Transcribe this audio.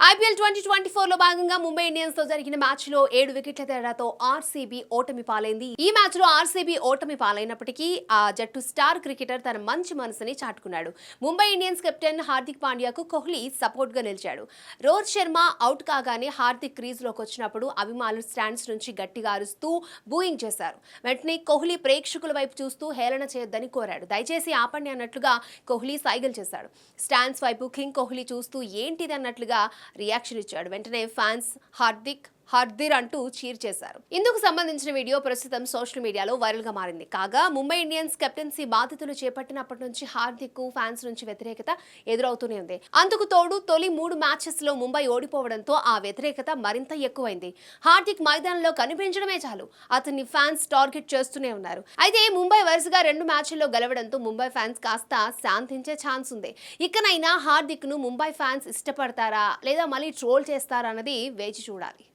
IPL 2024 లో భాగంగా Mumbai Indians తో జరిగిన మ్యాచ్ లో 7 వికెట్ల తేడాతో ఆర్సీబీ ఓటమి పాలైంది. ఈ మ్యాచ్ లో ఆర్సీబీ ఓటమి పాలైనప్పటికీ ఆ జట్టు స్టార్ క్రికెటర్ తన మంచి మనసుని చాటుకున్నాడు. ముంబై ఇండియన్స్ కెప్టెన్ హార్దిక్ పాండ్యాకు కోహ్లీ సపోర్ట్ గా నిలిచాడు. రోహిత్ శర్మ అవుట్ కాగానే హార్దిక్ క్రీజ్ లోకి వచ్చినప్పుడు అభిమానులు స్టాండ్స్ నుంచి గట్టిగా అరుస్తూ బూయింగ్ చేశారు. వెంటనే కోహ్లీ ప్రేక్షకుల వైపు చూస్తూ హేళన చేయొద్దని కోరాడు. దయచేసి ఆపండి అన్నట్లుగా కోహ్లీ సైగలు చేశాడు. స్టాండ్స్ వైపు కింగ్ కోహ్లీ చూస్తూ ఏంటిది అన్నట్లుగా రియాక్షన్ ఇచ్చాడు. వెంటనే ఫ్యాన్స్ హర్దిర్ అంటూ చీర్ చేశారు. ఇందుకు సంబంధించిన వీడియో ప్రస్తుతం సోషల్ మీడియాలో వైరల్ గా మారింది. కాగా ముంబై ఇండియన్స్ కెప్టెన్సీ బాధ్యతలు చేపట్టినప్పటి నుంచి హార్దిక్ ఫ్యాన్స్ నుంచి వ్యతిరేకత ఎదురవుతూనే ఉంది. అందుకు తోడు తొలి 3 మ్యాచెస్ లో ముంబై ఓడిపోవడంతో ఆ వ్యతిరేకత మరింత ఎక్కువైంది. హార్దిక్ మైదానంలో కనిపించడమే చాలు అతన్ని ఫ్యాన్స్ టార్గెట్ చేస్తూనే ఉన్నారు. అయితే ముంబై వరుసగా 2 మ్యాచ్ల్లో గెలవడంతో ముంబై ఫ్యాన్స్ కాస్త శాంతించే ఛాన్స్ ఉంది. ఇకనైనా హార్దిక్ ను ముంబై ఫ్యాన్స్ ఇష్టపడతారా లేదా మళ్ళీ ట్రోల్ చేస్తారా అన్నది వేచి చూడాలి.